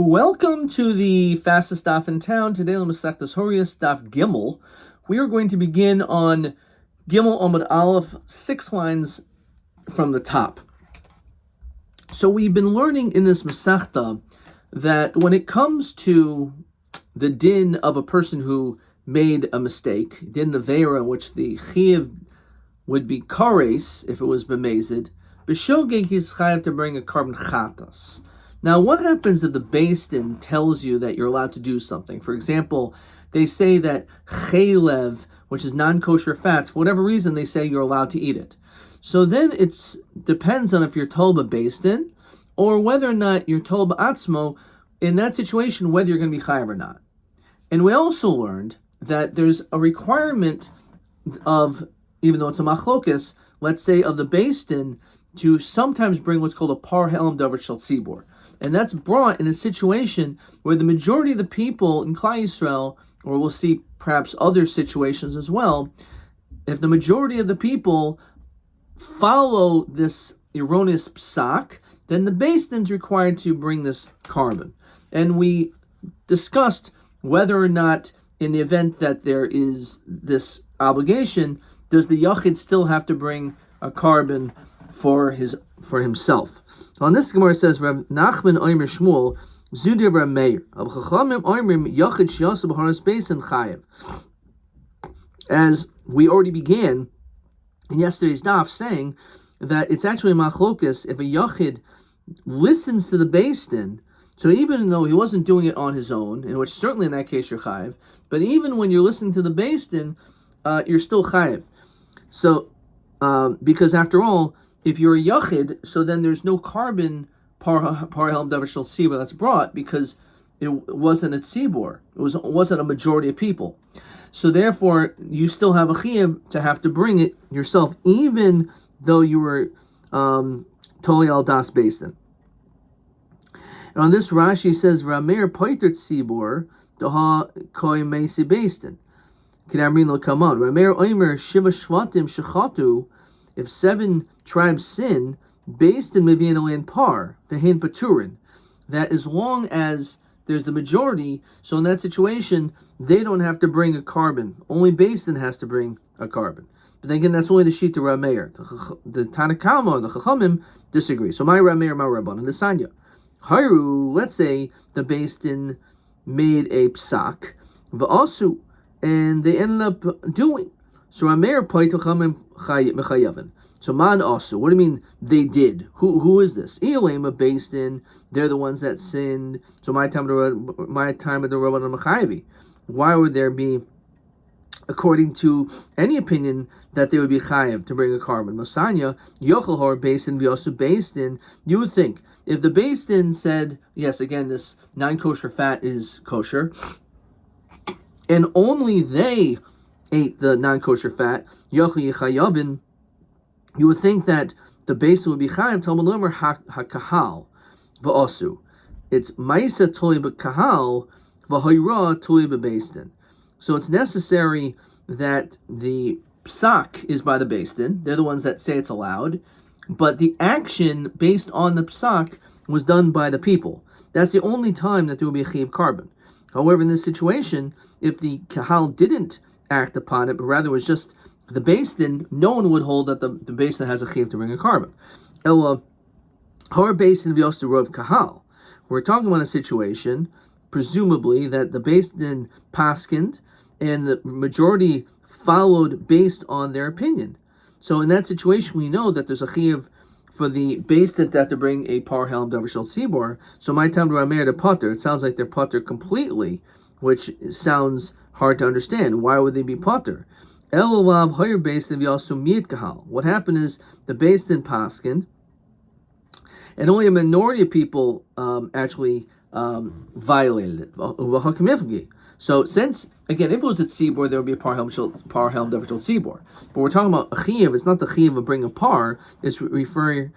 Welcome to the fastest daf in town. Today on Masechtas Horiot daf Gimel. We are going to begin on Gimel Amud Aleph, 6 lines from the top. So we've been learning in this Masechta that when it comes to the din of a person who made a mistake, din Nevera, in which the Chiyuv would be Kares if it was Bemezid, B'shogeg he's Chayav to bring a carbon Chatas. Now, what happens if the Beis Din tells you that you're allowed to do something? For example, they say that chaylev, which is non-kosher fats, for whatever reason, they say you're allowed to eat it. So then it depends on if you're told by Beis Din, or whether or not you're told by Atzmo, in that situation, whether you're going to be chayav or not. And we also learned that there's a requirement of, even though it's a machlokas, let's say of the Beis Din, to sometimes bring what's called a par helm davar shel tzibur. And that's brought in a situation where the majority of the people in Klal Yisrael, or we'll see perhaps other situations as well, if the majority of the people follow this erroneous psak, then the Beis Din is required to bring this carbon. And we discussed whether or not, in the event that there is this obligation, does the Yachid still have to bring a carbon for himself. On this Gemara says, Rav Nachman Omer Shmuel, Zudir Rav Meir, Chachamim Omerim Yachid Shiasa B'Haras Beis Chayev. As we already began in yesterday's daf, saying that it's actually machlokas if a Yachid listens to the Beis Din, so even though he wasn't doing it on his own, in which certainly in that case you're chayev, but even when you're listening to the Beis Din, you're still chayev. So, because after all, if you're a yachid, so then there's no carbon par helm davar shel tzibur that's brought because it wasn't a tzibur. It wasn't a majority of people. So therefore, you still have a chiyuv to have to bring it yourself, even though you were totally al das Beis Din. And on this Rashi says, Rameir poiter tzibur daha koi meisi Beis Din. K'namrin lo kaman. Rameir oimer shiva shvatim shechatu. If 7 tribes sin, based in Mivian and par, vehin paturin, that as long as there's the majority, so in that situation, they don't have to bring a carbon. Only Beis Din has to bring a carbon. But then again, that's only the sheet to Rameir. The Tanakama, the Chachamim, disagree. So my Rameir, my Rabban, and the Sanya. Haru, let's say the Beis Din made a psak, v'asu, and they ended up doing. So Rameir poit Chachamim mechayaven. So man also, what do you mean they did? Who is this? Elema Beis Din, they're the ones that sinned. So my time of the Rabbanan Mechayevi. Why would there be, according to any opinion, that they would be chayev to bring a carbon? Mosanya yochel hor Beis Din v'yosu Beis Din. You would think if the Beis Din said, yes, again, this non-kosher fat is kosher, and only they ate the non-kosher fat, yochel yichayavin, you would think that the Beis Din would be chayav. Talmud Lomer hakahal v'osu. It's ma'isa tuli b'kahal v'hoira tuli b'Beis Din. So it's necessary that the psak is by the Beis Din. They're the ones that say it's allowed, but the action based on the psak was done by the people. That's the only time that there will be a chiyuv carbon. However, in this situation, if the kahal didn't act upon it, but rather was just the Beis Din, no one would hold that the Beis Din has a chiyuv to bring a carbon. Ella, har Beis Din v'yos rov kahal. We're talking about a situation, presumably, that the Beis Din paskined, and the majority followed based on their opinion. So in that situation, we know that there's a chiyuv for the Beis Din to have to bring a par helm davar shel tzibur. So my time to Rameir to putter, it sounds like they're putter completely, which sounds hard to understand. Why would they be putter? What happened is the Beis Din paskined, and only a minority of people actually violated it. So since, again, if it was at Tzibor, there would be a par helm davar shel tzibur. But we're talking about a chiyuv. It's not the chiyuv of bringing a par. It's referring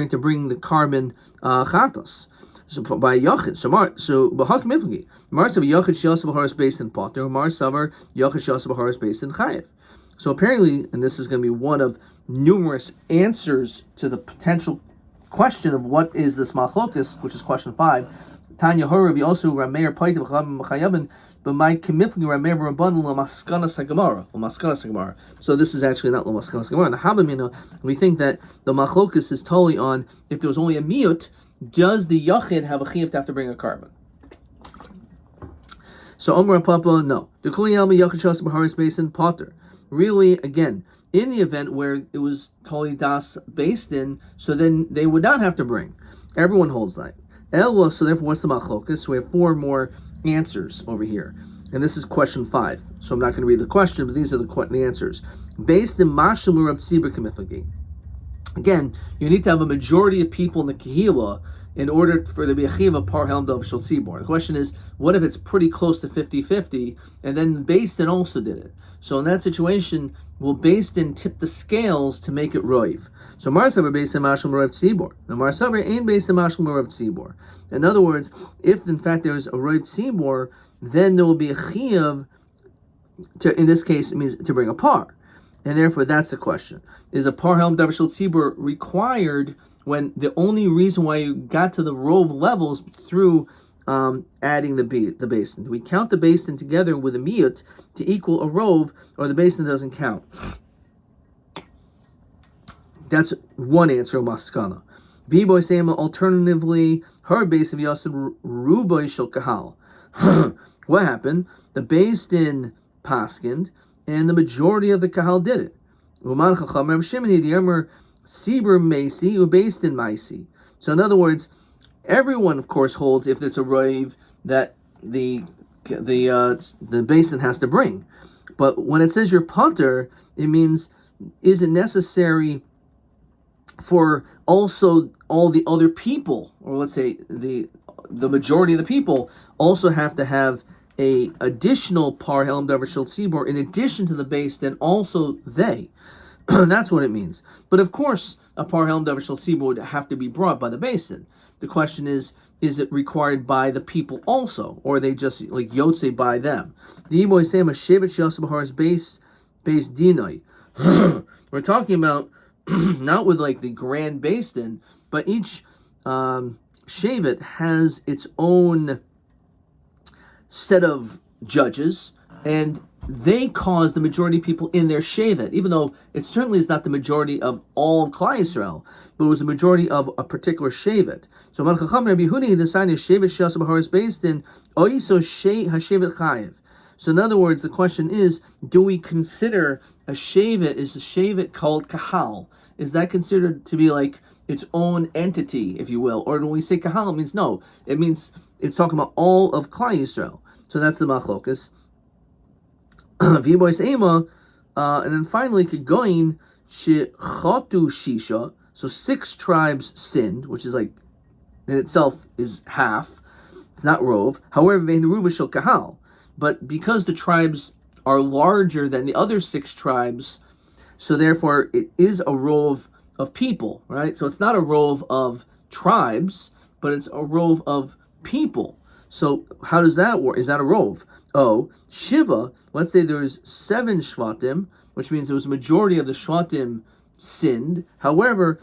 to bringing the carbon chatos. So by Yachid, so b'hak mifgi, Mar sav Yachid shiasa b'haras Beis Din potter, Mar savar Yachid shiasa b'haras Beis Din chayev. So apparently, and this is going to be one of numerous answers to the potential question of what is this machlokus, which is question 5. Tanya Horiot also Rameir Paitav Chayabin, but my Kimifli Rameir Rabban Lamaskanas Hagamara. So this is actually not Lamaskanas Hagamara. The Habamina, we think that the machlokus is totally on if there was only a miyut, does the yachid have a chiyuv to have to bring a carbon? So Omer Papa, no. The Kuliyama Yachid Baharis Basin Potter. Really, again, in the event where it was totally das based in, so then they would not have to bring. Everyone holds that. Elwa, so therefore, what's the machlokas? So we have 4 more answers over here. And this is question 5. So I'm not going to read the question, but these are the answers. Based in Mashal Rav Tzibur Kamifagi. Again, you need to have a majority of people in the Kehillah in order for there to be a chiv of par helm dov shel tzibor. The question is, what if it's pretty close to 50-50, and then Beis Din also did it? So in that situation, will Beis Din tip the scales to make it roiv? So Mar Savar Beis Din mashal roiv tzibor. The Mar Savar ain't Beis Din mashal roiv tzibor. In other words, if in fact there's a roiv tzibor, then there will be a chiv. In this case, it means to bring a par, and therefore that's the question: is a par helm dov shel tzibor required? When the only reason why you got to the rove levels through adding the Beis Din. Do we count the Beis Din together with a miyut to equal a rove, or the Beis Din doesn't count? That's one answer, Maskana. V'boy Sema, alternatively, her Beis Din Yasud Ruboy Shel Kahal. What happened? The Beis Din paskined, and the majority of the Kahal did it. Uman Chacham Rav Shimon Yidiyamar Sibur Maisi Beis Din Maisi. So in other words, everyone of course holds if it's a rave that the Beis Din has to bring. But when it says you're punter, it means is it necessary for also all the other people, or let's say the majority of the people also have to have a additional par helm davar shel tzibor in addition to the Beis Din, also they. That's what it means. But of course, a par helm davar shel tzibor would have to be brought by the Beis Din. The question is it required by the people also, or are they just like yotze by them? The Iboy Sema shevet sheyasa b'haras Beis Dinai. We're talking about not with like the grand Beis Din, but each shevet has its own set of judges, and they cause the majority of people in their shevet, even though it certainly is not the majority of all of Klal Yisrael, but it was the majority of a particular shevet. So Man Chacham Rabbi Huni decided shevet sheyasa b'haras Beis Din oiso hashevet chayev. So in other words, the question is, do we consider a shevet, is a shevet called kahal? Is that considered to be like its own entity, if you will? Or when we say kahal, it means no. It means it's talking about all of Klal Yisrael. So that's the machlokas. V'bois ema, and then finally Kegoin shechotu shisha. So 6 tribes sinned, which is like in itself is half. It's not rov. However, ve'in ruba shel kahal. But because the tribes are larger than the other 6 tribes, so therefore it is a rov of people, right? So it's not a rov of tribes, but it's a rov of people. So how does that work? Is that a rov? Oh, Shiva, let's say there's 7 Shvatim, which means there was a majority of the Shvatim sinned. However,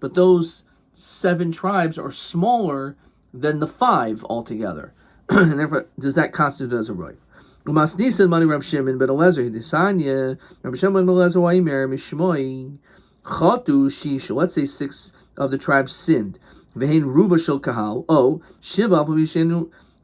but those 7 tribes are smaller than the 5 altogether. And therefore, does that constitute as a rov? Umasnisan mani Rav Shimon ben Elazar Hidisanya Rav Shimon ben Elazar Waimer Mishmoi Chatu Shisha. Let's say 6 of the tribes sinned. Vehin Ruba Shel Kahal. Oh, Shiva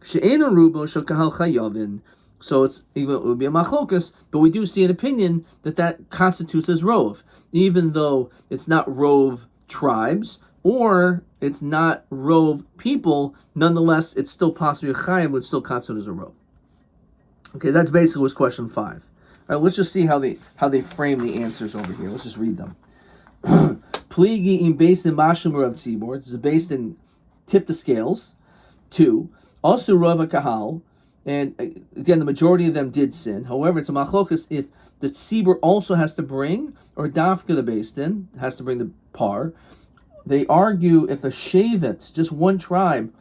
She'enu Ruba Shel Kahal Chayavin. So it would be a machlokas, but we do see an opinion that constitutes as rov, even though it's not rov tribes or it's not rov people. Nonetheless, it's still possibly a chayav, would still constitute as a rov. Okay, that's basically was question 5. All right, let's just see how they frame the answers over here. Let's just read them. Pligi in Beis Din mashal Rav Tzibor. This is a Beis Din tip the scales. 2. Also Rav Kahal. And again, the majority of them did sin. However, it's a machlokas if the tzibur also has to bring, or dafka the Beis Din has to bring the par. They argue if a shevet, just one tribe,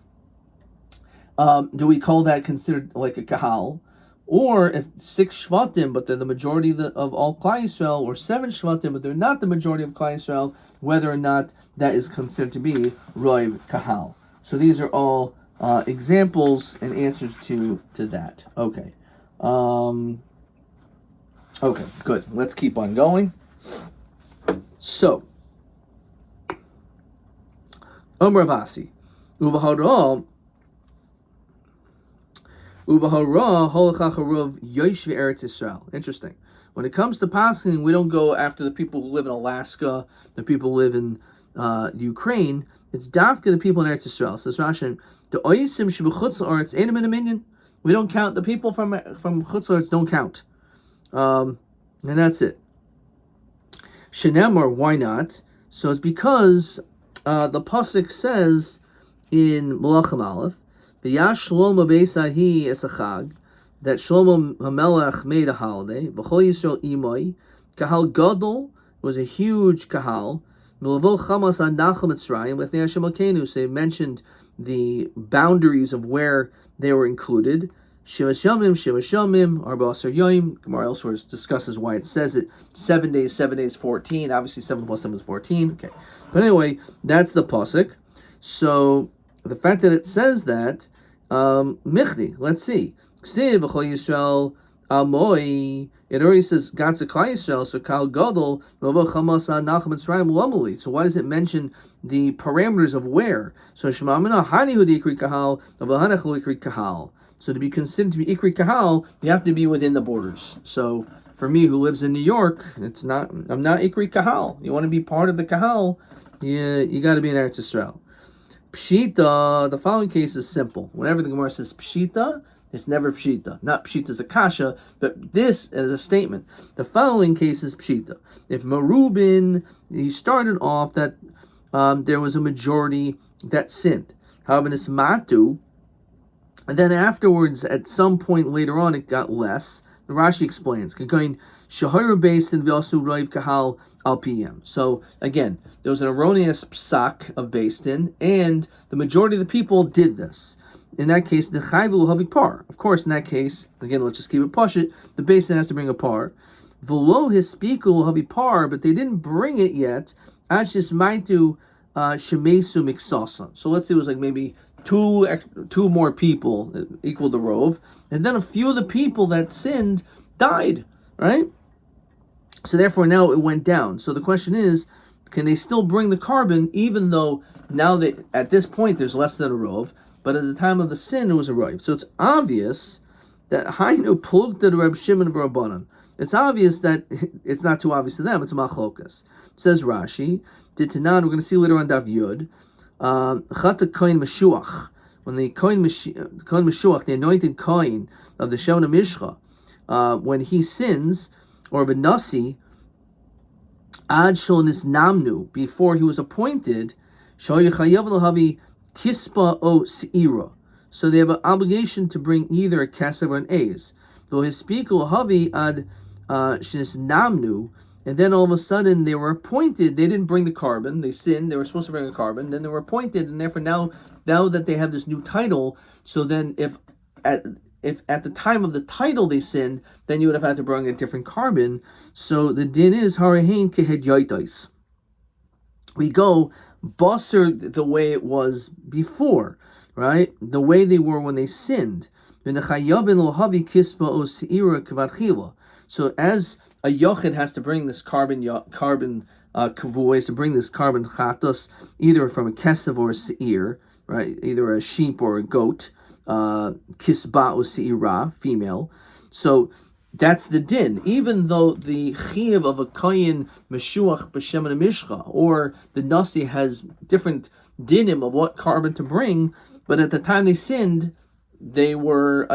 do we call that considered like a kahal? Or if 6 Shvatim, but they're the majority of all Klal Yisrael, or 7 Shvatim, but they're not the majority of Klal Yisrael, whether or not that is considered to be Roiv Kahal. So these are all examples and answers to that. Okay. Okay, good. Let's keep on going. So, Ravasi, Uvahara Holachach Haruv Yoshvi Eretz Yisrael. Interesting. When it comes to passing, we don't go after the people who live in Alaska, the people who live in Ukraine. It's dafka the people in Eretz Yisrael. Says Rashi, the oisim shebechutz la'aretz ain't a minyan. We don't count the people from chutz la'aretz. Don't count, and that's it. Shenemar, why not? So it's because the pasuk says in Malachim Aleph, V'yash Shlomo Beisahi Esachag, that Shlomo HaMelech made a holiday. V'chol Yisrael Imoi, Kahal Gadol was a huge kahal. Milavo Chamas Adnachal Mitzrayim Lefnei Hashem Elokeinu. So they mentioned the boundaries of where they were included. Shiva Shomim, Arba Asar Yoim. Gemara elsewhere discusses why it says it. 7 days, 14. Obviously, 7 plus 7 is 14. Okay, but anyway, that's the pasuk. So the fact that it says that, Michni, let's see. Ksiv V'chol Yisrael Amoi. It already says Gatz Klal Yisrael, so Kal Gadol V'avo Chamas Nacham Mitzrayim Lamali. So why does it mention the parameters of where? So Shema Mina Hani Hu Ikri Kahal V'Hanach Hu Ikri Kahal. So to be considered to be Ikri Kahal, you have to be within the borders. So for me, who lives in New York, I'm not Ikri Kahal. You want to be part of the Kahal, you got to be in Eretz Yisrael. Pshita, the following case is simple. Whenever the Gemara says Pshita, it's never Pshita. Not Pshita is a kasha, but this is a statement. The following case is Pshita. If Merubin, he started off that there was a majority that sinned. However, this Matu, and then afterwards, at some point later on, it got less. The Rashi explains, so again, there was an erroneous psak of Beis Din, and the majority of the people did this. In that case, the chayvu havik par. Of course, in that case, again, let's just keep it pashut. The Beis Din has to bring a par. V'lo hispiku havik par, but they didn't bring it yet. Ashis maitu shemesu miksasa. So let's say it was like maybe two more people equal the rove, and then a few of the people that sinned died, right? So therefore now it went down. So the question is, can they still bring the carbon even though now that at this point there's less than a rove, but at the time of the sin it was a rove? So it's obvious that Hainu plugta Reb Shimon v'Rabbanan. It's obvious that it's not too obvious to them. It's a machlokas. Says Rashi, Ditanan. We're going to see later on Daf Yud. Chata Kohen Meshuach, when the Kohen Meshuach, the anointed Kohen of the Shona Mishcha, when he sins, or Benasi, Ad Shonis Namnu, before he was appointed, Shoyachayav Lohavi Kispa O Seira. So they have an obligation to bring either a kesev or an aze. Though his speaker Lohavi Ad Shonis Namnu. And then all of a sudden they were appointed. They didn't bring the carbon. They sinned. They were supposed to bring a carbon. Then they were appointed, and therefore now that they have this new title, so then if at the time of the title they sinned, then you would have had to bring a different carbon. So the din is harahin kehedyotais. We go basar the way it was before, right? The way they were when they sinned. So as a yochid has to bring this carbon kavui, to bring this carbon chatos, either from a kesev or a seir, right? Either a sheep or a goat, kisba or seira, female. So that's the din. Even though the chiyuv of a kohen meshuach b'shem mishcha, or the nasi has different dinim of what carbon to bring, but at the time they sinned, they were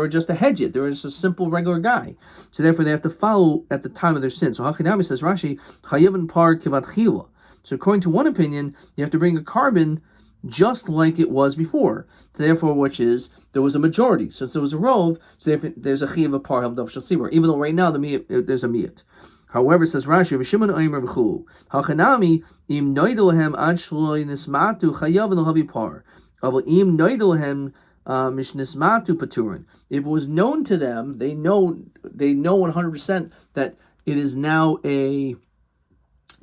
just a hedjit. They were just a simple regular guy. So therefore they have to follow at the time of their sin. So Hachinami says Rashi, Chayav par kivat chila. So according to one opinion, you have to bring a carbon just like it was before. So therefore, which is there was a majority. So since there was a rove, so there's a chiyav par hamdav shasibur. Even though right now there's a miyat. However, says Rashi, V'shimon oimer v'chu Hachinami im noidelhem ad shloi nismatu chayav no havi par. Aval im noidelhem Mishnismatu paturin. If it was known to them, they know 100% that it is now a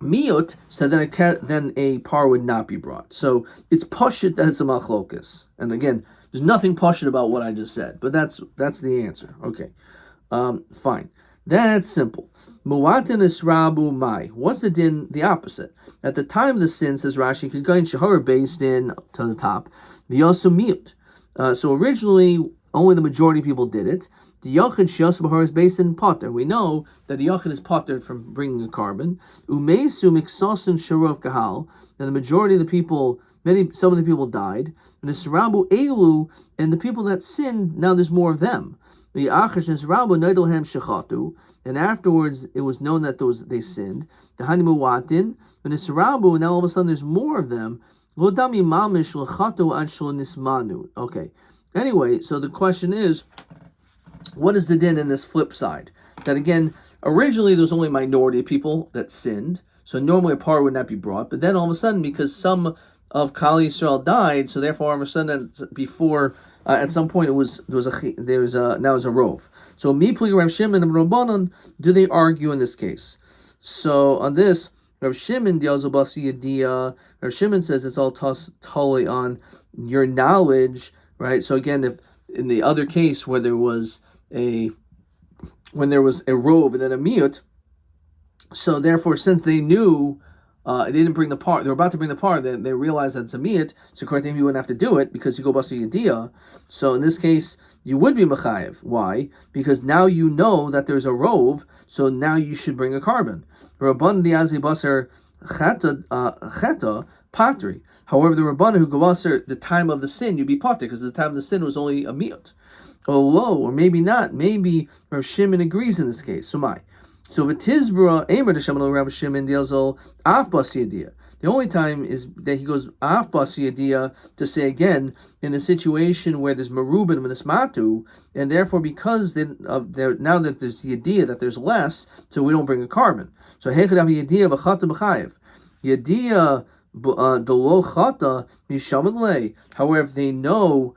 miut, so then a par would not be brought. So it's pashut that it's a machlokas. And again, there's nothing pashut about what I just said, but that's the answer. Okay, fine. That's simple. Muwatin israbu mai. What's the din? The opposite. At the time of the sin, says Rashi, could go in shahar based in to the top. The also miut. So originally, only the majority of people did it. The Yachid Shias Bahar is based in Potter. We know that the Yachid is Potter from bringing a carbon. Umesu Miksosun Sharov Kahal. And the majority of the people, some of the people died. And the Sarabu Elu, and the people that sinned, now there's more of them. The Achash and Sarabu Naidolhem Shechatu. And afterwards, it was known that they sinned. The Hanimu Watin. And the Sarabu, now all of a sudden there's more of them. Lodami Mamish Lechatu Ad Nismanu. Okay. Anyway, so the question is, what is the din in this flip side? That again, originally there was only a minority of people that sinned, so normally a par would not be brought. But then all of a sudden, because some of Kali Yisrael died, so therefore all of a sudden, before at some point now it's a rove. So Mipli Rav Shimon and Rabbanon, do they argue in this case? So on this, Rav Shimon deals with Basi Yediyah. Rav Shimon says it's all totally on your knowledge. Right. So again, if in the other case where there was a rove and then a miut, so therefore since they knew they didn't bring the par, they were about to bring the par, then they realized that it's a miut. So according to him, you wouldn't have to do it because you go basi yediyah. So in this case, you would be mechayev. Why? Because now you know that there's a rove, so now you should bring a carbon. Rabban diazi baser cheta patri. However, the Rabbana who go aser the time of the sin, you'd be potter because the time of the sin was only a miut. Or maybe not. Maybe Rav Shimon agrees in this case. So v'tizbra emer to Shimon Rav Shimon dielzol af basiyadiyah. The only time is that he goes af basiyadiyah to say again in the situation where there's merubin and nismatu, and therefore because now that there's the idea that there's less, so we don't bring a carbon. So hechad yadiyah v'chata b'chayev yadiyah. However, if they know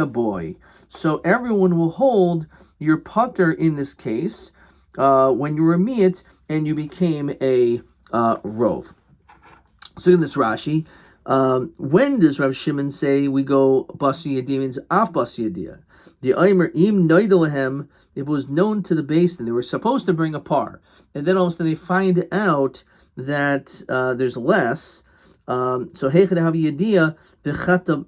boy. So everyone will hold your putter in this case when you were a miyat and you became a rove. So in this Rashi, when does Rav Shimon say we go basi yadiyah means af basi yadiyah? The Aimer im noidolahem, if it was known to the basin, they were supposed to bring a par, and then all of a sudden they find out that there's less. So heichad havi yediyah v'cheta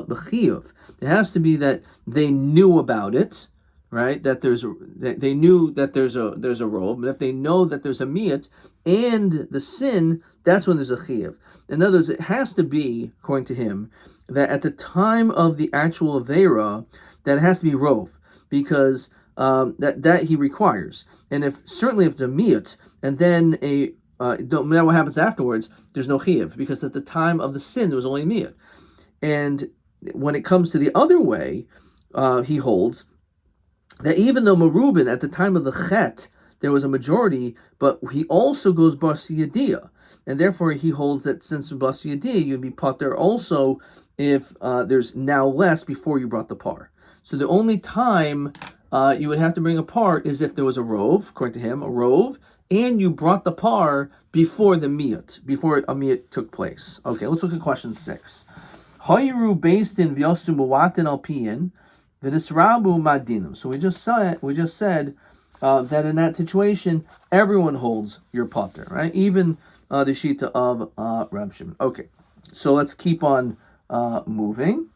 b'chiyuv. It has to be that they knew about it, right? That they knew that there's a robe, but if they know that there's a miyat and the sin, that's when there's a chiyuv. In other words, it has to be, according to him, that at the time of the actual avera, that it has to be rove, because that he requires. And if it's a miyut, and then no matter what happens afterwards, there's no chiyuv, because at the time of the sin there was only miyut. And when it comes to the other way, he holds that even though Merubin at the time of the chet there was a majority, but he also goes basi yadiyah, and therefore he holds that since basi yadiyah you'd be potter also if there's now less before you brought the par. So the only time you would have to bring a par is if there was a rove, according to him, a rove, and you brought the par before the miyut, before a miyut took place. Okay, let's look at question 6. Hayiru based in v'yosu muwatin alpiyin v'nisrabu madinum. So we just said that in that situation everyone holds your potter, right? Even the shita of Rav Shimon. Okay, so let's keep on moving.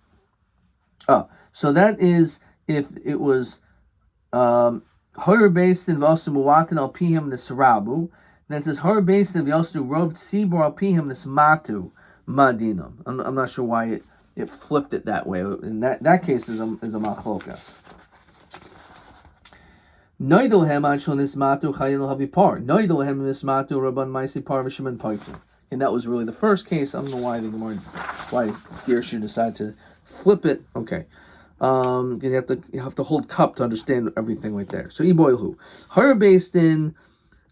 So that is if it was Hor based in Vasu Muwatin al Pihim Nisrabu. Then it says Hor based in Vasu Rov Tzibor al Pihim Nismatu Madinam. I'm not sure why it flipped it that way. In that case is a machlokas. Noidelhem Anshon Nismatu Chayil Habipar. Noidelhem Nismatu Rabban Maisi Par Vishman Paitru. And that was really the first case. I don't know why Gershon decided to flip it. Okay. You have to hold cup to understand everything right there. So Iboilhu. Her based in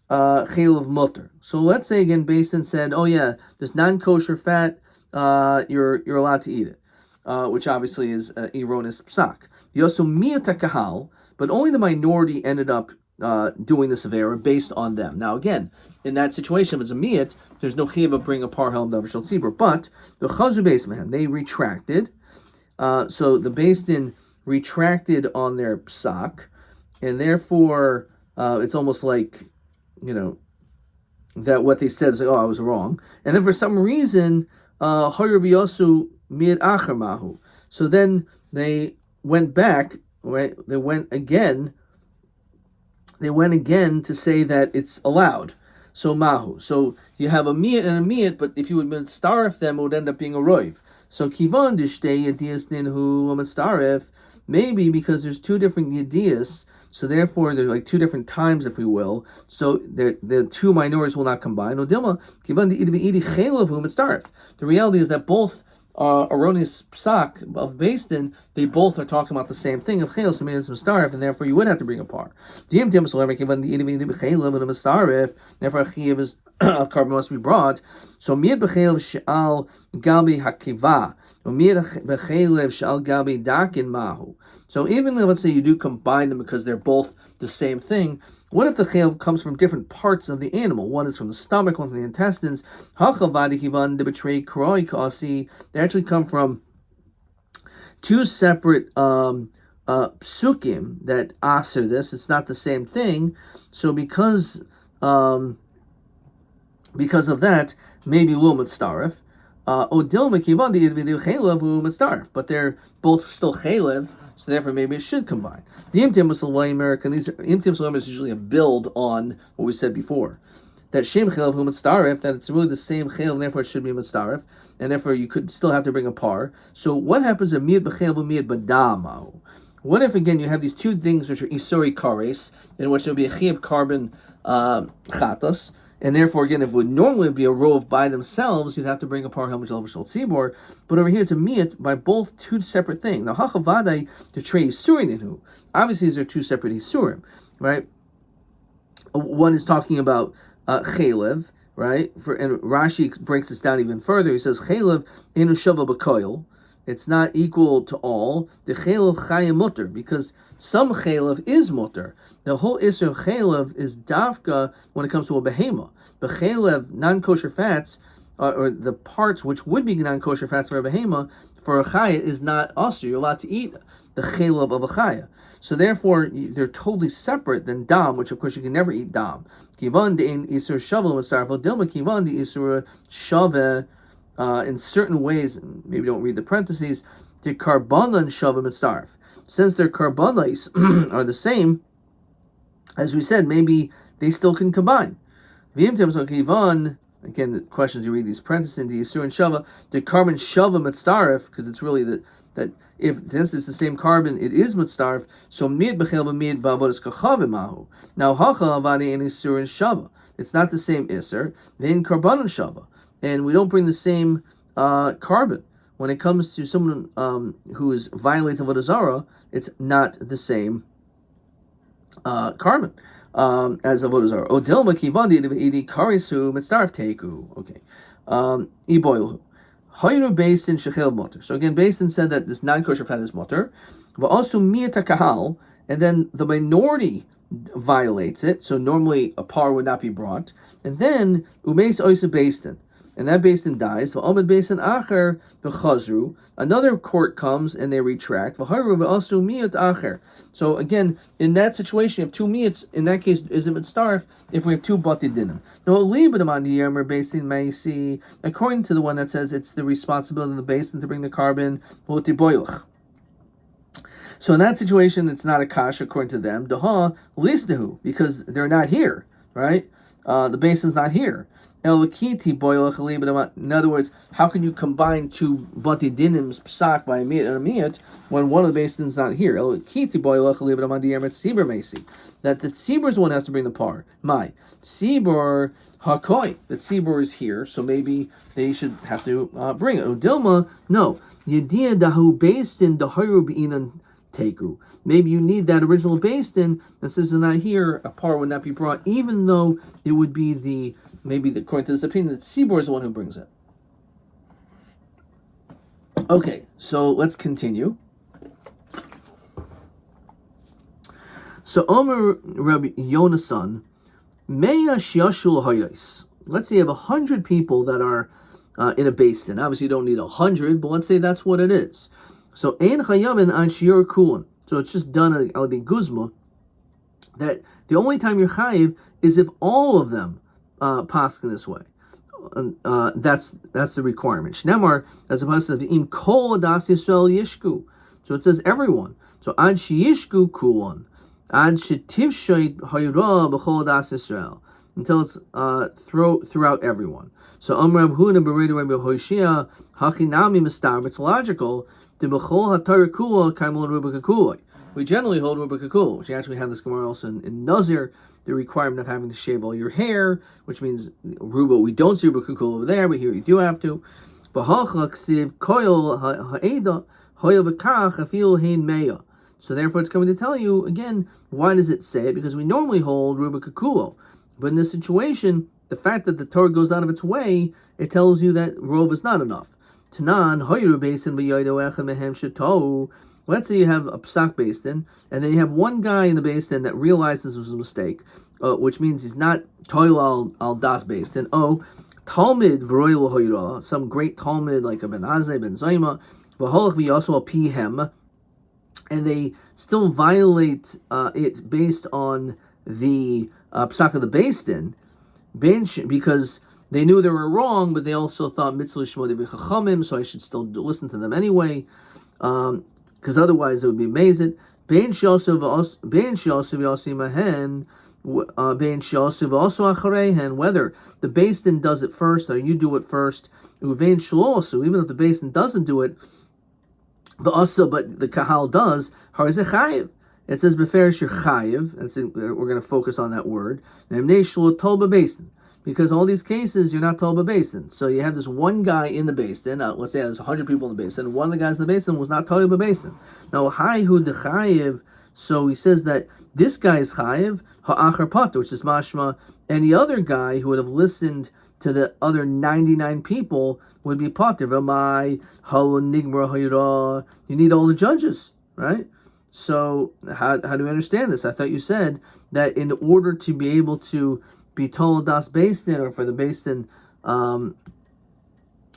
chaylev mutter. So let's say again, Basin said, oh yeah, this non-kosher fat, you're allowed to eat it, which obviously is erroneous psak. Yosu miyata kahal, but only the minority ended up doing this avera based on them. Now again, in that situation, if it's a miyat, there's no chiyuv of bring a par helm davar shel tzibur. But the chazu beis mehem, they retracted. So the Beis Din retracted on their psak, and therefore it's almost like, that what they said is like, oh, I was wrong. And then for some reason, Horiot miyad acher mahu. So then they went back, right? They went again to say that it's allowed. So mahu. So you have a miyat and a miyat, but if you would mitzaref them, it would end up being a roiv. So kivan dishtei yedias ninhu mitzaref, maybe because there's two different yedias, so therefore they're like two different times, if we will. So the two minorities will not combine. Odilma kivan idi chaylev hu mitzaref. The reality is that both erroneous psak of Beis Din, they both are talking about the same thing of chaylev, so means mitzaref, and therefore you would have to bring a par. Therefore a chiyuv is a carbon must be brought. So miyad b'chaylev she'al gabi hakiva, or miyad b'chaylev she'al gabi dakin mahu. So even though, let's say, you do combine them because they're both the same thing, what if the chaylev comes from different parts of the animal? One is from the stomach, one from the intestines. They actually come from two separate psukim that aser this. It's not the same thing. So because of that, maybe lo mitzaref. Odil mekivan the individual chaylev hu mitzaref, but they're both still chaylev, so therefore maybe it should combine. The imtim musalamer, and these imtim musalamer is usually a build on what we said before, that shem chaylev hu mitzaref, that it's really the same chaylev, and therefore it should be mitzaref, and therefore you could still have to bring a par. So what happens if miyad b'chaylev miyad b'damahu? What if again you have these two things which are isuri kares, in which there will be a chiyuv carbon chatos, and therefore, again, if it would normally be a rove by themselves, you'd have to bring a par helmet over shel tzibor. But over here, it's a miyat by both two separate things. Now, hachavadai to trey isurin inhu. Obviously, these are two separate isurim, right? One is talking about chaylev, right? And Rashi breaks this down even further. He says chaylev inu shava b'koil. It's not equal to all. The chaylev chayim mutter, because some chaylev is mutter. The whole issue of chaylev is dafka when it comes to a behema. But chaylev, non-kosher fats, or the parts which would be non-kosher fats for a behema, for a chaya is not usher. You're allowed to eat the chaylev of a chaya. So therefore, they're totally separate than dam, which of course you can never eat dam. Kivan de'in isur shava l'mitzaref, dilma kivan de isur shava, in certain ways, maybe don't read the parentheses, the karbanan shava mitzaref. Since their karbanas are the same, as we said, maybe they still can combine. Again, the questions you read these parentheses in the Yisur and Shava, the carbon Shava Mitzaref, because it's really that if this is the same carbon, it is Mitzaref, so Mid Bechel B'Mid Ba'avodas Kachav Mahu. Now, Hacha Avadi and Yisur and Shava. It's not the same Isser, then Karban and Shava. And we don't bring the same carbon. When it comes to someone who is violates Avodah Zarah, it's not the same carbon as Avodah Zarah. Odilma kivandi edi karisu mitzaref teiku. Okay. Iboilhu. Hayru Basin shechel motor. So again, Basin said that this non-kosher fat is motor. But also miyata kahal, and then the minority violates it. So normally a par would not be brought. And then umeis oisa Basin. And that Basin dies. V'omid Basin acher v'chazru. Another court comes and they retract. V'haru v'asu miyat acher. So again, in that situation, you have two miyats. In that case, is it mitzaref if we have two bati dinim? No, libadaman Basin meisi. According to the one that says it's the responsibility of the Basin to bring the carbon. So in that situation, it's not a kash according to them. Daha lisnehu, because they're not here, right? The Basin's not here. In other words, how can you combine two bati dinims psak by a miyat and a miyat when one of the Basin's is not here? That the tzibur one has to bring the par. My tzibur hakoi. The tzibur is here, so maybe they should have to bring it. Odilma, no. Yediyah dahu Basin daharu b'inan teku. Maybe you need that original beis din, and since it's not here, a par would not be brought, even though it would be according to this opinion, that tzibor is the one who brings it. Okay, so let's continue. So Omer Rabbi Yonasan, Meya Shiashul Hayos. Let's say you have 100 people that are in a beis din. Obviously, you don't need 100, but let's say that's what it is. So Ein Chayavin an Shiur Kulan. So it's just done al di guzma. That the only time you're chayiv is if all of them paskin this way. That's the requirement. Shnemar, as opposed to im kol adas Yisrael yishku. So it says everyone. So ad sheyishku kulan. Ad shetivshay hayra b'chol adas Yisrael. Until it's throughout everyone. So Amr Rav Huna b'Rei Rabbi Hoshea hachinami mistar. It's logical. The b'chol haTorah kula kaimon Rubik Kuloi. We generally hold Rubik Kul, which you actually have this Gemara also in Nazir, the requirement of having to shave all your hair, which means Ruba, we don't see Rubik Kul over there, but here you do have to. So therefore it's going to tell you, again, why does it say it? Because we normally hold Rubik Kulo. But in this situation, the fact that the Torah goes out of its way, it tells you that Rov is not enough. Tanan, Hoyru Basin, V'yoido Echem Mehem Shetohu. Let's say you have a psak beis din, and then you have one guy in the beis din that realizes this was a mistake, which means he's not toil al das beis din. Talmid v'royel hoyra, some great Talmid like a Ben Azai, Ben Zayma, v'holach v'yasu al pihem, and they still violate it based on the psak of the beis din, because they knew they were wrong, but they also thought mitzvah shmodi v'chachamim, so I should still listen to them anyway. Because otherwise it would be amazing. Ben Shosiv Yosimahen, Ben Shosiv also Acharehen, whether the beis din does it first or you do it first. Uvein Shlosu, even if the beis din doesn't do it, but the Kahal does, Harizeh Chayiv. It says Beferish your Chayiv, and we're going to focus on that word. Nemnei Shlo Tolba beis din. Because all these cases, you're not told by beis din. So you have this one guy in the beis din. Let's say there's 100 people in the beis din. One of the guys in the beis din was not told by beis din. Now, Haihu de Chayiv. So he says that this guy is Chayiv, Ha'achar Pater, which is mashma. Any other guy who would have listened to the other 99 people would be Pater. V'mai, Halo Nigmar Hayra. You need all the judges, right? So how do we understand this? I thought you said that in order to be able to be told das beis din, or for the beis din,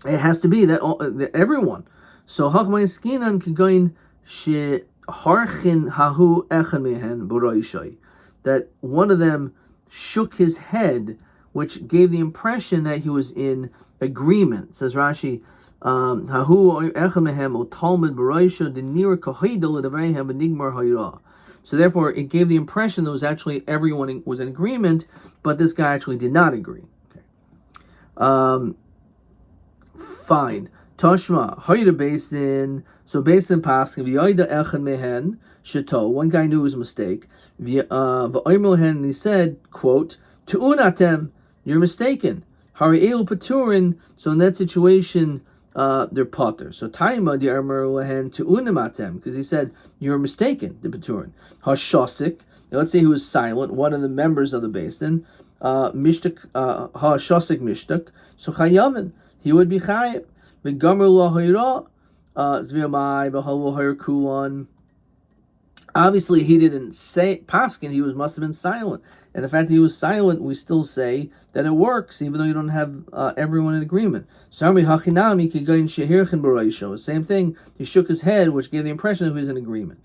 it has to be that everyone. So hachmai skinan kigoin she harchin hahu echan mehen b'roishai, that one of them shook his head, which gave the impression that he was in agreement. Says Rashi, hahu echan mehem o talmud b'roisha denira kahidol edavrehem v'nigmar hayra. So therefore, it gave the impression that was actually everyone was in agreement, but this guy actually did not agree. Okay. Fine. Toshma, Hoyda beis din. So beis din paskin v'yoyda echad mehen sheto. One guy knew it was a mistake. V'oymohen, and he said, quote, Tu'unatem, you're mistaken. Hari'elu paturin. So in that situation, they're potter. So Taima di Amar Lehen to Unimatem, because he said you're mistaken. The Paturin Hashosik. Let's say he was silent. One of the members of the beis din, Mishtak Hashosik Mishtak. So Chayavin, he would be Chayav. V'Gamar Lahayra Zviyamai B'Halu Hayr Kulan. Obviously, he didn't say paskin. He must have been silent, and the fact that he was silent, we still say that it works, even though you don't have everyone in agreement. Same thing. He shook his head, which gave the impression that he was in agreement.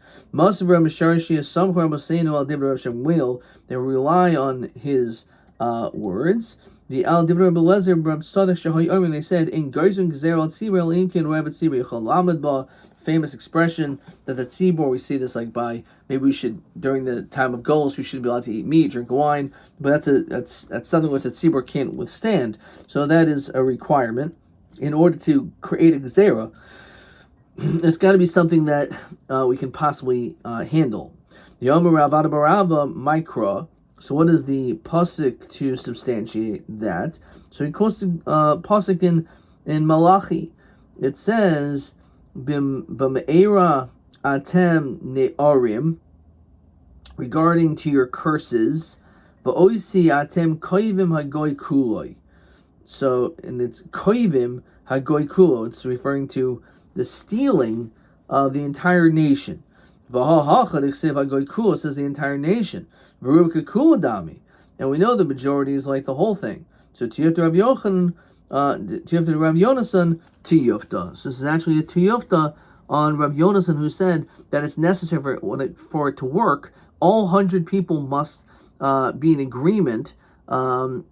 They rely on his words. The Al Divra Belezer Brab Sadek Shahoy Omen, they said in Geizun Gzer al Tzibur Imkin Rabbit Tzibur Yechol Lamed Ba, famous expression that the Tzibur, we see this like by maybe we should during the time of Golos we should be allowed to eat meat, drink wine, but that's something which the Tzibur can't withstand. So that is a requirement in order to create a Gzera. It's got to be something that we can possibly handle. The Yomi Ravada Barava Mikra. So what is the pasuk to substantiate that? So he quotes the pasuk in Malachi. It says, "B'me'era atem ne'arim, regarding to your curses, v'oisi atem koivim hagoy kuloi. So, and it's koivim hagoy kulo. It's referring to the stealing of the entire nation. V'ha'achad eksev hagoy kulo, it says the entire nation. V'rubka kulo dami. And we know the majority is like the whole thing. So tiyufta Rav Yochanan, tiyufta Rav Yonasan, tiyufta. So this is actually a tiyufta on Rav Yonasan, who said that it's necessary for it to work. All 100 people must be in agreement. That's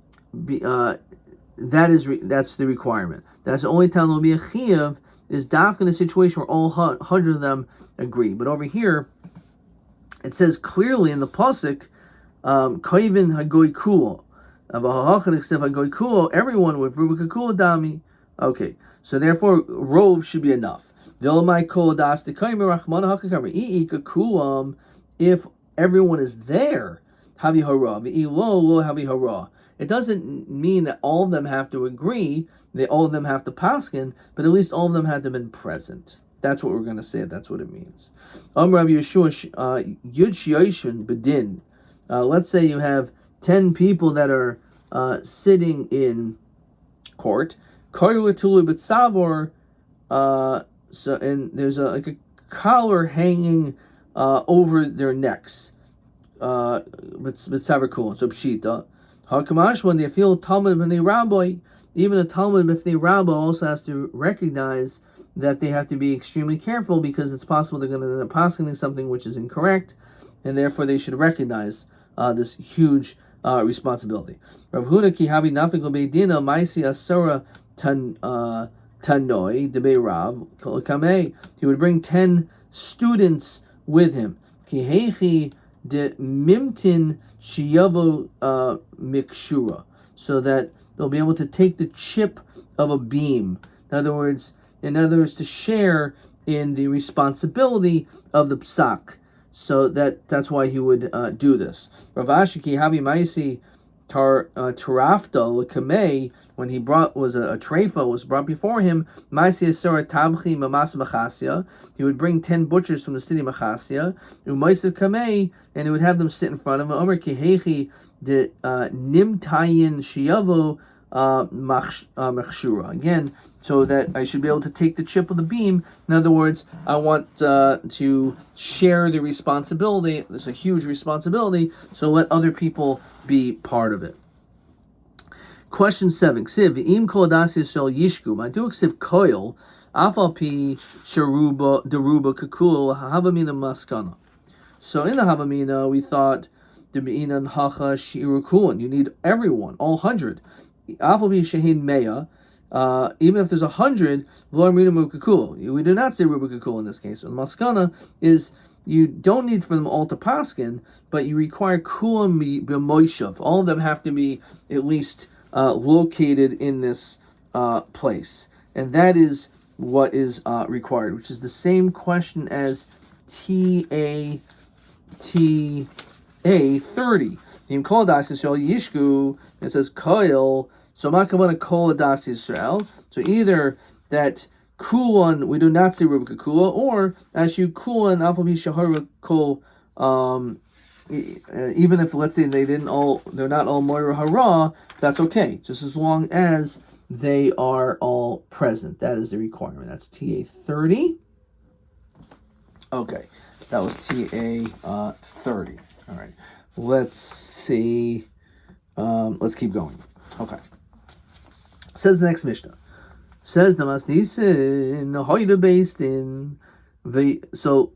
the requirement. That's the only time there'll be a chiyuv is dafka in a situation where all 100 of them agree. But over here, it says clearly in the pasuk, koivin hagoy kulo, hagoy kulo, everyone with rubuka kulo dami. Okay, so therefore rove should be enough. If everyone is there, havi hara, lo havi hara. It doesn't mean that all of them have to agree, that all of them have to paskin, but at least all of them had to have been present. That's what we're going to say. That's what it means. Rav Yeshua Yud Shiyoshin Bedin. Let's say you have 10 people that are sitting in court. So, and there's like a collar hanging over their necks. So pshita. Hakamash, when they feel Talmud B'nei Rabbi, even a Talmud B'nei Rabbi also has to recognize that they have to be extremely careful, because it's possible they're going to end up posting something which is incorrect, and therefore they should recognize this huge responsibility. Rav Huda ki habi nafik l'beidina ma'isi asara tanoi debei Rav kol kamei. He would bring 10 students with him. Ki heichi de mimtin shiyavo mikshura, so that they'll be able to take the chip of a beam. In other words, to share in the responsibility of the psak. So that's why he would do this. Rav Ashi ki havi ma'isi tarafta l'kamei, when he brought a treifa was brought before him, ma'isi asura tabchi mamas machasya, he would bring 10 butchers from the city Machasya, u'ma'isiv kamei, and he would have them sit in front of him. Omer ki heichi de nimtayin shiyavo machshura. Again, so that I should be able to take the chip of the beam. In other words, I want to share the responsibility. There's a huge responsibility, so let other people be part of it. Question 7. Ksiv im kol das Yisrael yishku. Madu ksiv koil afal pi sharuba deruba kakul havamina maskana. So in the havamina we thought debi'inan hacha shirukulin. You need everyone, all 100. Afal pi shehin meya. Even if there's 100, we do not say ruba kakul in this case. So the maskana is you don't need for them all to paskin, but you require kulam b'moishav. All of them have to be at least located in this place, and that is what is required, which is the same question as TA 30. It says koil. So makavana kol das Yisrael. So either that kulon we do not say ruba kula, or as you kulon alpha shahara kol. Even if let's say they're not all moira hara, that's okay, just as long as they are all present. That is the requirement. That's TA 30. Okay, that was TA 30. All right, let's see. Let's keep going. Okay. Says the next Mishnah. Says Namasnisin Hoida based in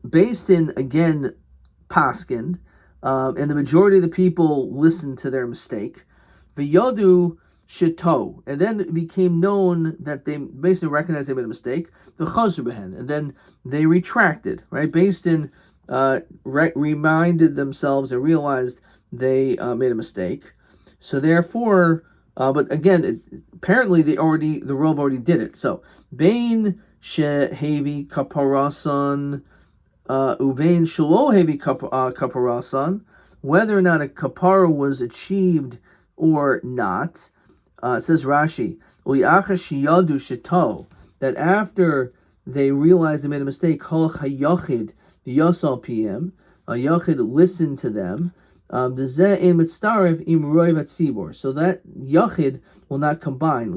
based in again paskind, and the majority of the people listened to their mistake. V'yodu shito, and then it became known that they basically recognized they made a mistake. The chazubehen, and then they retracted. Right, based in reminded themselves and realized they made a mistake. So therefore. But again, apparently the Rov already did it. So, Bain shehevi kaparasan, ubain shelo hevi kaparasan, whether or not a kapara was achieved or not, says Rashi, uyacha shiyadu shito, that after they realized they made a mistake, kol chayachid the Yosal PM, a Yachid listened to them. So that Yachid will not combine.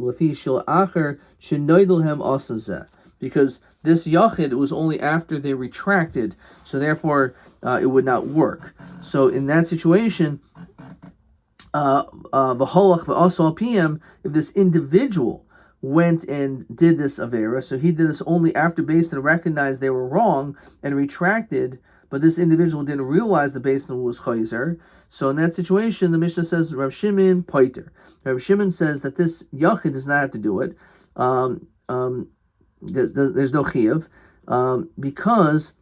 Because this Yachid was only after they retracted, so therefore it would not work. So in that situation, if this individual went and did this Avera, so he did this only after Beis Din recognized they were wrong and retracted, but this individual didn't realize the Beis Din was Chayzer. So in that situation, the Mishnah says Rav Shimon Paiter. Rav Shimon says that this Yachid does not have to do it. There's no Chiyuv because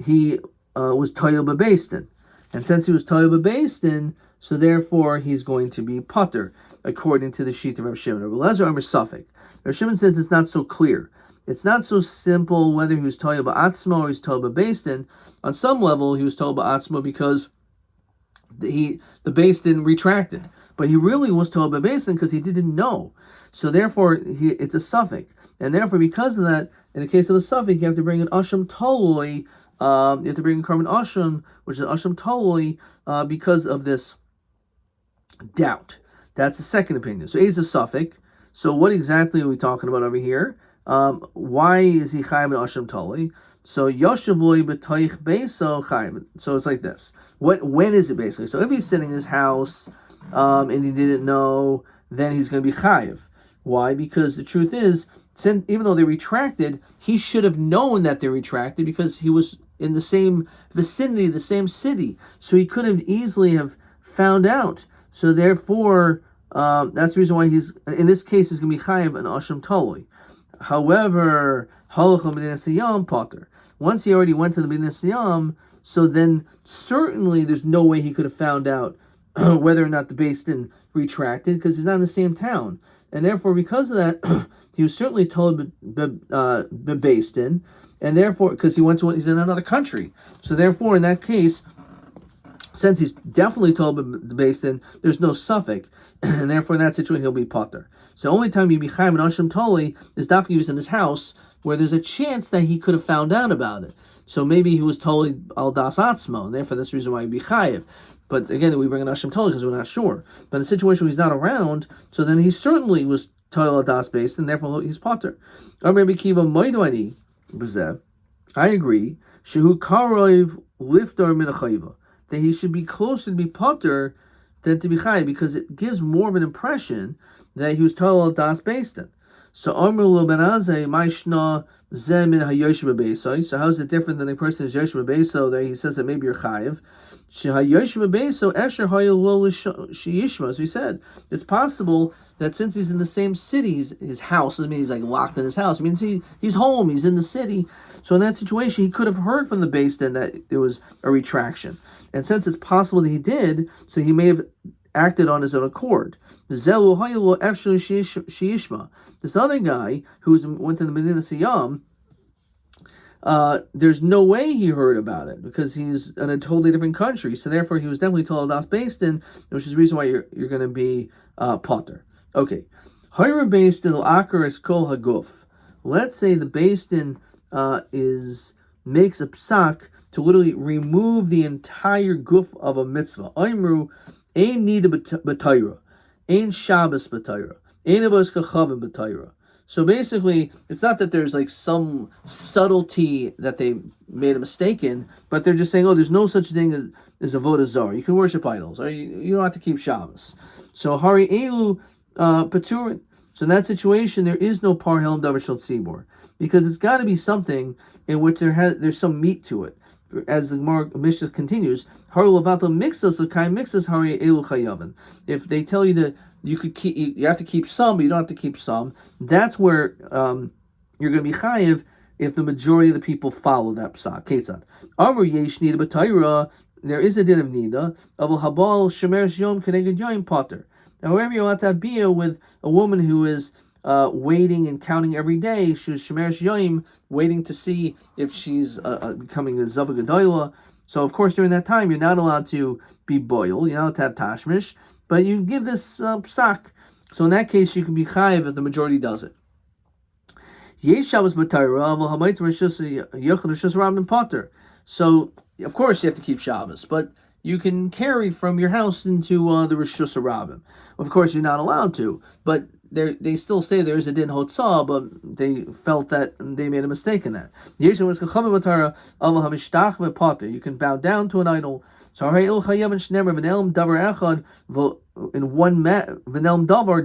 he was Toyel Beis Din. And since he was Toyel Beis Din, so therefore he's going to be Pater, according to the sheet of Rav Shimon. Rav Elazar Amar Safek. Rav Shimon says it's not so clear. It's not so simple whether he was Toyel Ba'atzmo or he's Toyel Beis Din. On some level, he was Toyel Ba'atzmo because the Beis Din retracted. But he really was Toyel Beis Din because he didn't know. So therefore, it's a suffix. And therefore, because of that, in the case of a suffix, you have to bring an Asham Toloi. You have to bring a Karban Asham, which is Asham Toloi, because of this doubt. That's the second opinion. So A is a suffix. So what exactly are we talking about over here? Why is he Chayim and Asham Toloi? So Yoshavoi b'toich beiso Chayim. So it's like this. When is it basically? So if he's sitting in his house and he didn't know, then he's going to be Chayiv. Why? Because the truth is, even though they retracted, he should have known that they retracted because he was in the same vicinity, the same city. So he could have easily have found out. So therefore, that's the reason why he's, in this case, he's going to be Chayiv and Asham Toloi. However, Halachah B'dinas Hayam Potter. Once he already went to the B'dinas Hayam, so then certainly there's no way he could have found out whether or not the Beis Din retracted because he's not in the same town. And therefore, because of that, he was certainly told Beis Din, and therefore, because he's in another country. So therefore, in that case, since he's definitely told the Beis Din, there's no suffix, and therefore in that situation he'll be Potter. So the only time you'd be Chaim and Asham Toli is definitely used in his house, where there's a chance that he could have found out about it. So maybe he was Toli al das Atzmo, and therefore that's the reason why he'd be Chayiv. But again, we bring an Asham Toli because we're not sure. But in a situation where he's not around, so then he certainly was Toli al das based, and therefore he's Potter. I agree. Shehu karoiv liftar min a that he should be closer to be Potter than to be Chayiv, because it gives more of an impression that he was Toli al das based. So Amr lo ben Azai Maishna Zem in Hayoshim Beso. So how is it different than a person who's Yoshim Beso? There he says that maybe you're Chayiv. Shehayoshim Beso Esher Hayolo Shiyishma. As we said, it's possible that since he's in the same city, his house doesn't mean he's like locked in his house. It means he's home, he's in the city. So in that situation, he could have heard from the Beis Din that there was a retraction. And since it's possible that he did, so he may have acted on his own accord. This other guy who went to the Medina Siyam, there's no way he heard about it because he's in a totally different country. So therefore, he was definitely told das Beis Din, which is the reason why you're going to be Potter. Okay, Horiot Beis Din l'akar es kol haguf. Let's say the Beis Din makes a psak to literally remove the entire guf of a mitzvah. Oimru ein nida b'tayra, ein Shabbos b'tayra, ein avos kachavim b'tayra. So basically, it's not that there's like some subtlety that they made a mistake in, but they're just saying, oh, there's no such thing as avodah zarah. You can worship idols, or you don't have to keep Shabbos. So hari elu paturin. So in that situation, there is no par helm davar shel tzibor, because it's got to be something in which there's some meat to it. As the Mishnah continues, if they tell you that you have to keep some, but you don't have to keep some, that's where you're going to be chayiv if the majority of the people follow that psak. Ketzad Amar yesh nida b'tayra, there is a din of nida. Abul habal shemeres yom keneged yom potter. Now, wherever you want to be with a woman who is waiting and counting every day, she's shemeres yom, waiting to see if she's becoming a zava gedola. So, of course, during that time, you're not allowed to be boil, you're not allowed to have tashmish, but you give this psak. So, in that case, you can be chayiv if the majority does it. Yesh Shabbos b'tayra, v'hamayt rishus yochad rishus rabin potter. So, of course, you have to keep Shabbos, but you can carry from your house into the Rishus Harabim. Of course, you're not allowed to, but they still say there is a din hotzah, but they felt that they made a mistake in that. You can bow down to an idol. So in one davar.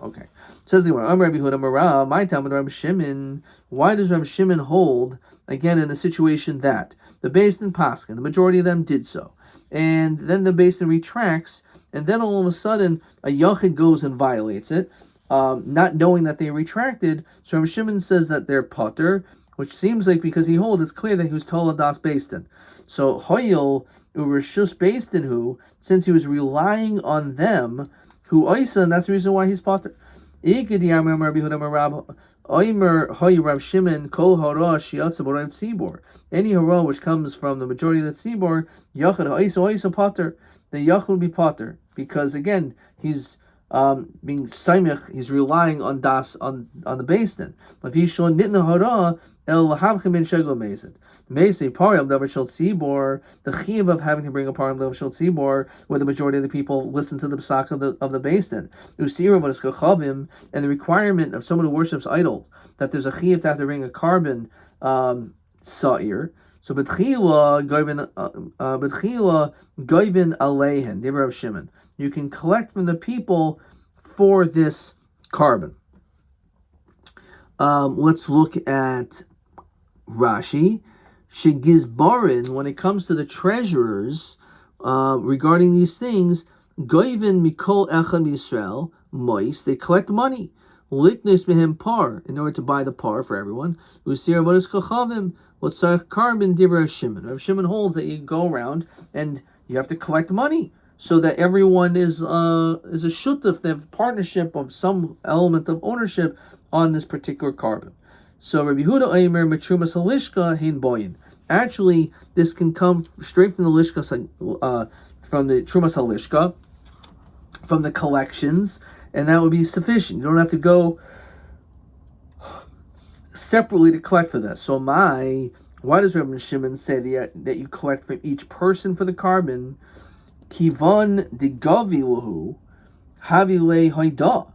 Okay. Says the Gemara, my time with Rabbi Shimon. Why does Rabbi Shimon hold again in a situation that the Beis Din Paskin, the majority of them did so, and then the Beis Din retracts, and then all of a sudden a Yachid goes and violates it, not knowing that they retracted. So Rabbi Shimon says that they're potter, which seems like because he holds it's clear that he was told das Beis Din. So Hoyel Uvershus Beis Din who, since he was relying on them, who Oisa, and that's the reason why he's potter. Any hara which comes from the majority of the tzibor, yachad ha'isa potter, the yachad will be potter, because again he's being saimich, he's relying on das on the Beis Din. If he shon nitna hara el lahavchem ben shegel mezid. Mezid parim davar shel tzibor, the chiyuv of having to bring a parim davar shel tzibor, where the majority of the people listen to the psak of the Beis Din. Usira v'es kachavim, and the requirement of someone who worships idols, that there's a chiyuv to have to bring a carbon sa'ir. So betchila goivin aleihen, Devar Rav Shimon. You can collect from the people for this carbon. Let's look at Rashi. Shegizbarin, when it comes to the treasurers, regarding these things, goivin mikol echad Yisrael mois, they collect money. Liknis behem par, in order to buy the par for everyone. Usir avodas kachavim, l'tzarech carbon Devar Rav Shimon. Rav Shimon holds that you go around and you have to collect money, so that everyone is a shutuf, they have partnership of some element of ownership on this particular carbon. So Rabbi Yehuda Omer Metrumas Halishka Hein Boyin. Actually, this can come straight from the Lishka, from the Trumas Halishka, from the collections, and that would be sufficient. You don't have to go separately to collect for this. So why does Rabbi Shimon say that you collect from each person for the carbon? Kivan de gavi lahu havile haida.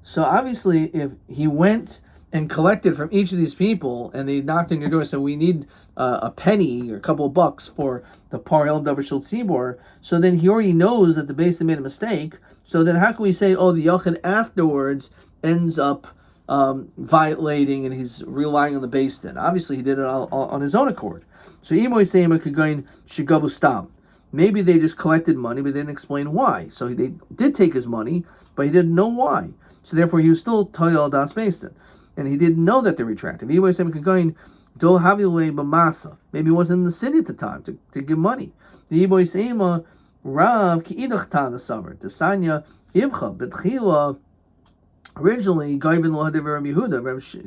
So obviously, if he went and collected from each of these people, and they knocked on your door and said, "We need a penny or a couple of bucks for the par el davar shel tzibor," so then he already knows that the Beis Din made a mistake. So then, how can we say, "Oh, the yachid afterwards ends up violating and he's relying on the Beis Din"? Obviously, he did it on his own accord. So imoy sayim could go in shigavu stam. Maybe they just collected money, but they didn't explain why. So they did take his money, but he didn't know why. So therefore, he was still toyel das Beis Din, and he didn't know that they retracted. Maybe he wasn't in the city at the time to give money. Rav ki'idach tana savar tesanya ibcha betchila. Originally, Gavin lo hadav Rabbi Yehuda.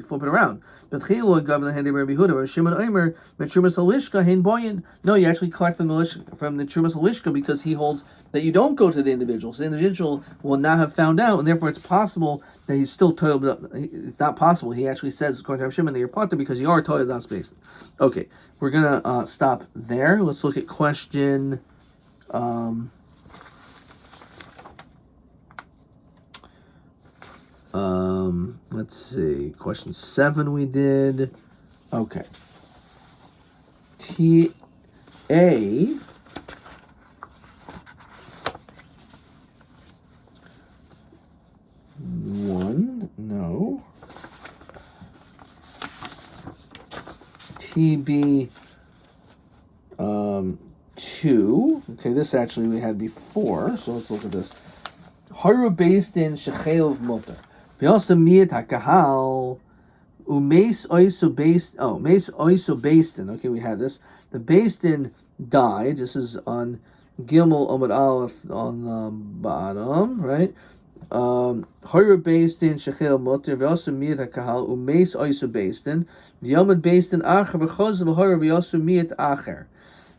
Flip it around. Betchila Gavin lo hadav Rabbi Yehuda. Rav Shimon Omer metrumas halishka hein boyin. No, you actually collect from the trumas halishka, because he holds that you don't go to the individual. So the individual will not have found out, and therefore it's possible that he's still toiled. It's not possible. He actually says, according to Rav Shimon, that you're potter because you are toiled on space. Okay, we're gonna stop there. Let's look at question. Let's see. Question 7 we did. Okay. T.A. One, no. TB 2. Okay, this actually we had before, so let's look at this. Horiot based in Shechel of Mutter. We also meet Hakahal Umeis Oiso based. Oh, Meis Oiso based in. Okay, we had this. The based in died. This is on Gimel Omid Aleph on the bottom, right? Horiot based in Shechel Mutter. We also meet Hakahal Umeis Oiso based in. The Yomid based in Acher v'Choz v'Horiot. We also meet Acher.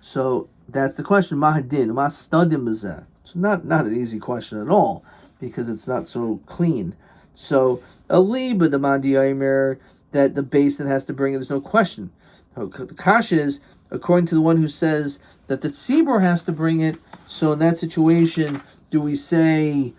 So that's the question. Mahadin, ma studim b'zeh. It's not an easy question at all, because it's not so clean. So aliba the mandi aimer that the Beis Din has to bring it. There's no question. The kasha is according to the one who says that the tzibur has to bring it. So in that situation, do we say,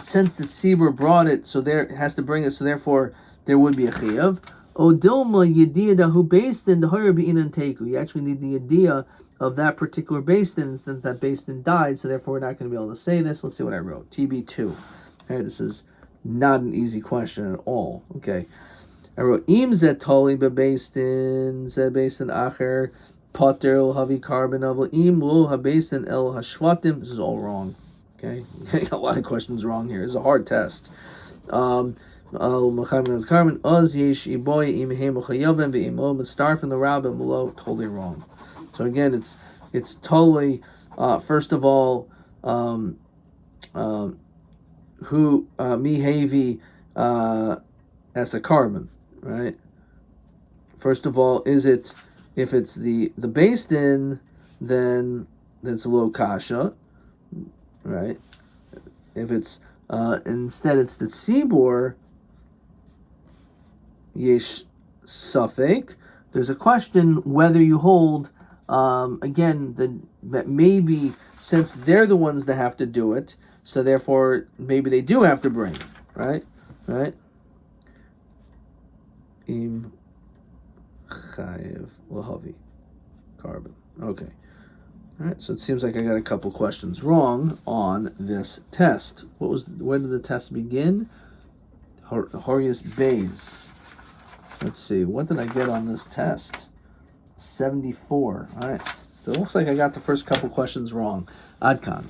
since the tzibur brought it, so there has to bring it, so therefore there would be a chiyuv? O dilma yediyah who based in the Horiot and teku. You actually need the idea of that particular basin, since that basin died, so therefore we're not going to be able to say this. Let's see what I wrote. TB2. Okay, this is not an easy question at all. Okay. I wrote im zetoli bebasin zebasin acher potter havi carbon of im lo habasin el hashvatim. This is all wrong. Okay, a lot of questions wrong here. It's a hard test. Carbon oz yesh iboy im hem chayavim ve'imo mitzarf in the rabbi below. Totally wrong. So again, it's totally first of all who mihavi as a carbon. Right. First of all, is it if it's the based in, then it's a low kasha, right? If it's instead it's the tzibur, yesh suffix. There's a question whether you hold again that maybe since they're the ones that have to do it, so therefore maybe they do have to bring, right? Im chayev lahavi carbon. Okay. All right. So it seems like I got a couple questions wrong on this test. Where did the test begin? Horiot Bays. Let's see. What did I get on this test? 74. All right. So it looks like I got the first couple questions wrong. Adkan.